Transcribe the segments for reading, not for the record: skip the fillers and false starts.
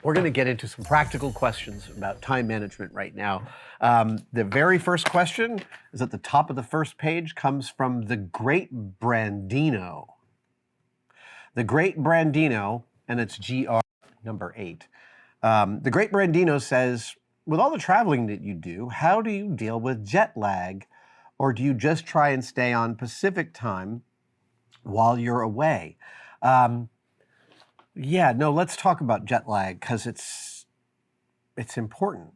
We're going to get into some practical questions about time management right now. The very first question is at the top of the first page, comes from the Great Brandino. The Great Brandino, and it's GR number 8. The Great Brandino says, with all the traveling that you do, how do you deal with jet lag? Or do you just try and stay on Pacific time while you're away? Yeah, no, let's talk about jet lag because it's important.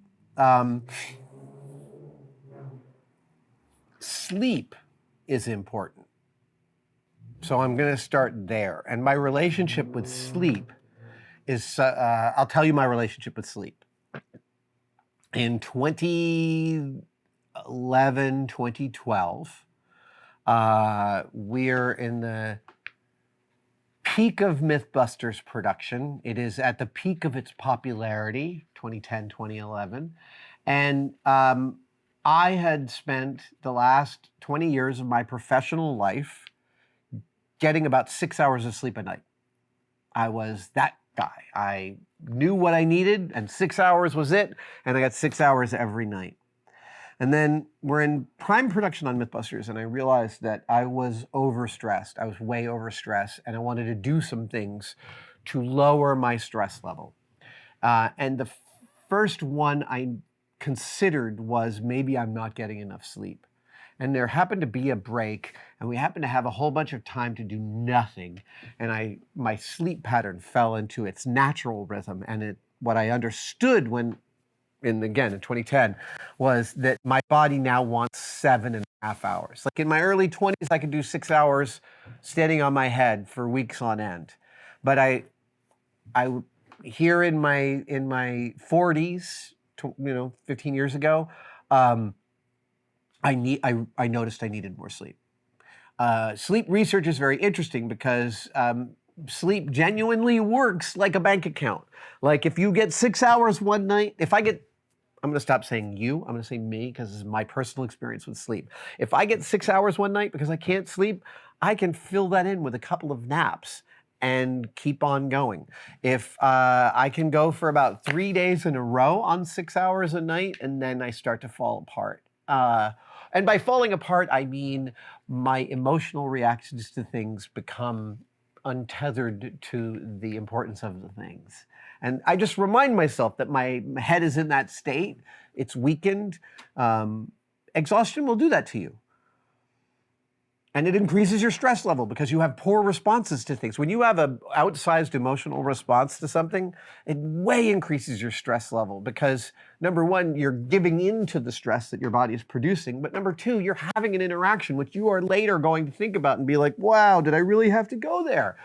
Sleep is important. So I'm going to start there. And my relationship with sleep is, I'll tell you my relationship with sleep. In 2011, 2012, we're in the peak of Mythbusters production. It is at the peak of its popularity, 2010, 2011. And I had spent the last 20 years of my professional life getting about 6 hours of sleep a night. I was that guy. I knew what I needed, and 6 hours was it, and I got 6 hours every night. And then we're in prime production on Mythbusters, and I realized that I was overstressed. I was way overstressed, and I wanted to do some things to lower my stress level. And the first one I considered was maybe I'm not getting enough sleep. And there happened to be a break, and we happened to have a whole bunch of time to do nothing. And my sleep pattern fell into its natural rhythm. And what I understood in 2010, was that my body now wants 7.5 hours. Like in my early 20s, I could do 6 hours standing on my head for weeks on end. But I here in my 40s, 15 years ago, I noticed I needed more sleep. Sleep research is very interesting because sleep genuinely works like a bank account. Like if you get 6 hours one night, I'm going to stop saying you, I'm going to say me because this is my personal experience with sleep. If I get 6 hours one night because I can't sleep, I can fill that in with a couple of naps and keep on going. If I can go for about 3 days in a row on 6 hours a night, and then I start to fall apart. And by falling apart, I mean my emotional reactions to things become untethered to the importance of the things. And I just remind myself that my head is in that state. It's weakened. Exhaustion will do that to you. And it increases your stress level because you have poor responses to things. When you have an outsized emotional response to something, it way increases your stress level because, number one, you're giving in to the stress that your body is producing. But number two, you're having an interaction which you are later going to think about and be like, wow, did I really have to go there?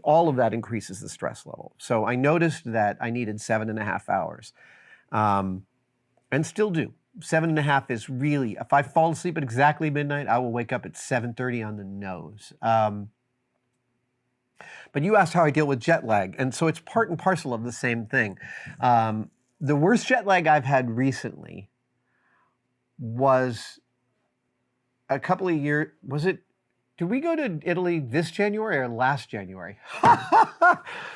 All of that increases the stress level. So I noticed that I needed 7.5 hours and still do. 7.5 is really, if I fall asleep at exactly midnight, I will wake up at 7:30 on the nose. But you asked how I deal with jet lag, and so it's part and parcel of the same thing. The worst jet lag I've had recently was a couple of years, did we go to Italy this January or last January?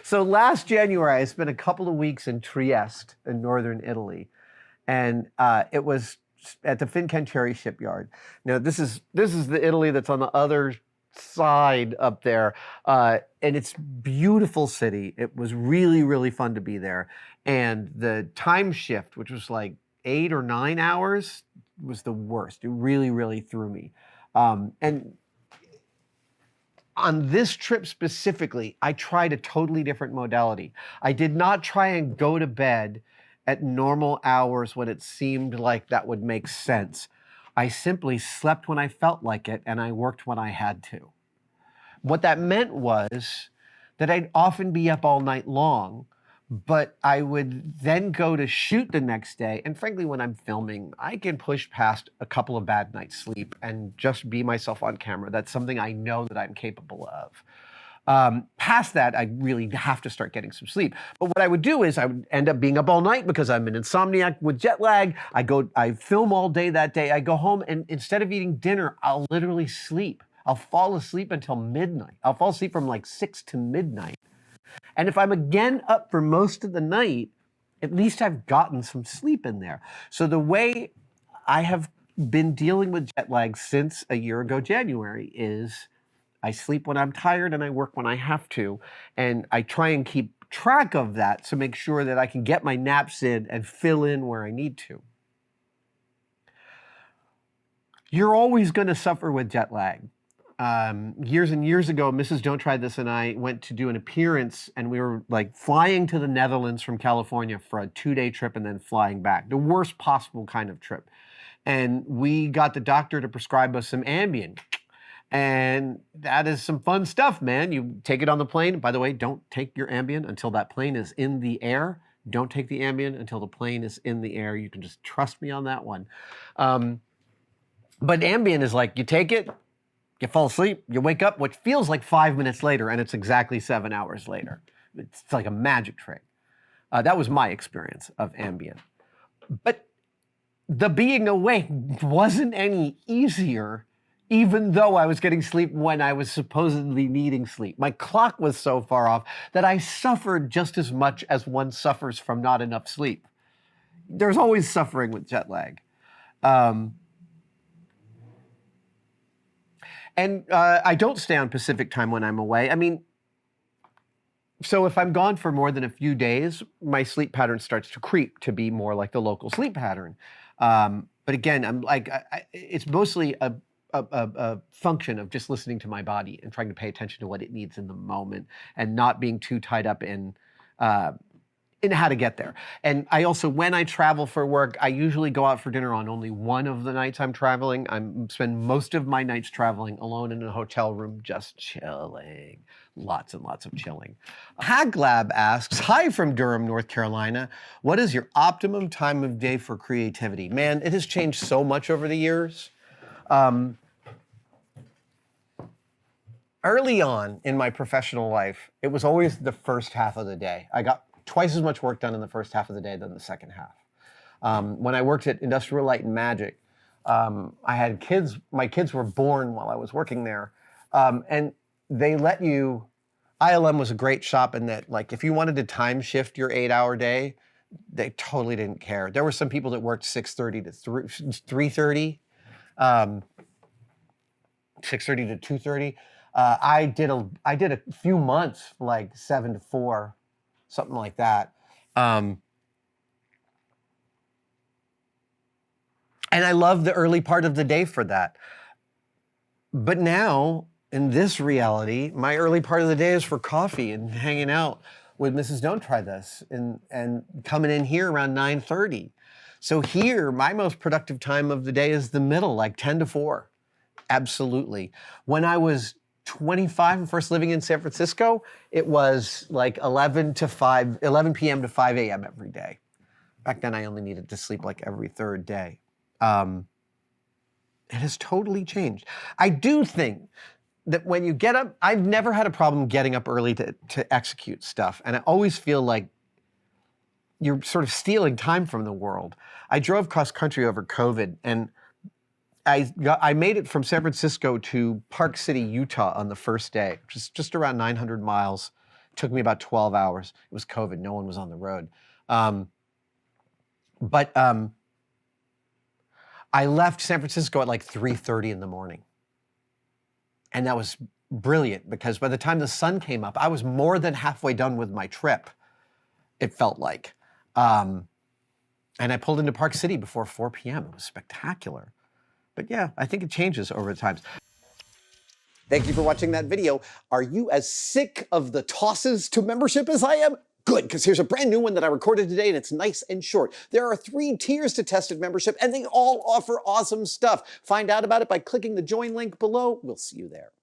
So last January, I spent a couple of weeks in Trieste in northern Italy. And it was at the Fincantieri shipyard. Now, this is the Italy that's on the other side up there. And it's a beautiful city. It was really, really fun to be there. And the time shift, which was like 8 or 9 hours, was the worst. It really, really threw me. And on this trip specifically, I tried a totally different modality. I did not try and go to bed at normal hours when it seemed like that would make sense. I simply slept when I felt like it, and I worked when I had to. What that meant was that I'd often be up all night long, but I would then go to shoot the next day. And frankly, when I'm filming, I can push past a couple of bad nights' sleep and just be myself on camera. That's something I know that I'm capable of. Past that, I really have to start getting some sleep. But what I would do is I would end up being up all night because I'm an insomniac with jet lag. I film all day that day. I go home, and instead of eating dinner, I'll literally sleep. I'll fall asleep until midnight. I'll fall asleep from like 6 to midnight. And if I'm again up for most of the night, at least I've gotten some sleep in there. So the way I have been dealing with jet lag since a year ago January is I sleep when I'm tired and I work when I have to. And I try and keep track of that to make sure that I can get my naps in and fill in where I need to. You're always going to suffer with jet lag. Years and years ago, Mrs. Don't Try This and I went to do an appearance, and we were like flying to the Netherlands from California for a 2-day trip and then flying back. The worst possible kind of trip. And we got the doctor to prescribe us some Ambien. And that is some fun stuff, man. You take it on the plane. By the way, don't take your Ambien until that plane is in the air. Don't take the Ambien until the plane is in the air. You can just trust me on that one. But Ambien is like, you take it, you fall asleep, you wake up, which feels like 5 minutes later, and it's exactly 7 hours later. It's like a magic trick. That was my experience of Ambien. But the being awake wasn't any easier, even though I was getting sleep when I was supposedly needing sleep. My clock was so far off that I suffered just as much as one suffers from not enough sleep. There's always suffering with jet lag. And I don't stay on Pacific time when I'm away. I mean, so if I'm gone for more than a few days, my sleep pattern starts to creep to be more like the local sleep pattern. But again, I'm like, it's mostly a function of just listening to my body and trying to pay attention to what it needs in the moment and not being too tied up in how to get there. And I also, when I travel for work, I usually go out for dinner on only one of the nights I'm traveling. I spend most of my nights traveling alone in a hotel room, just chilling. Lots and lots of chilling. Haglab asks, hi from Durham, North Carolina. What is your optimum time of day for creativity? Man, it has changed so much over the years. Early on in my professional life, it was always the first half of the day. I got twice as much work done in the first half of the day than the second half. When I worked at Industrial Light and Magic, I had kids. My kids were born while I was working there. And they let you, ILM was a great shop in that, like, if you wanted to time shift your 8-hour day, they totally didn't care. There were some people that worked 6:30 to 3:30, 6:30 to 2:30. I did a few months, like 7 to 4. Something like that. And I love the early part of the day for that. But now, in this reality, my early part of the day is for coffee and hanging out with Mrs. Don't Try This and coming in here around 9:30. So here, my most productive time of the day is the middle, like 10 to 4. Absolutely. When I was 25 and first living in San Francisco, it was like 11 p.m. to 5 a.m. every day. Back then, I only needed to sleep like every third day. It has totally changed. I do think that when you get up, I've never had a problem getting up early to execute stuff. And I always feel like you're sort of stealing time from the world. I drove cross country over COVID, and I made it from San Francisco to Park City, Utah on the first day, which is just around 900 miles. It took me about 12 hours. It was COVID. No one was on the road. But I left San Francisco at like 3:30 in the morning. And that was brilliant because by the time the sun came up, I was more than halfway done with my trip, it felt like. And I pulled into Park City before 4 p.m. It was spectacular. But yeah, I think it changes over the times. Thank you for watching that video. Are you as sick of the tosses to membership as I am? Good, because here's a brand new one that I recorded today, and it's nice and short. There are 3 tiers to tested membership, and they all offer awesome stuff. Find out about it by clicking the join link below. We'll see you there.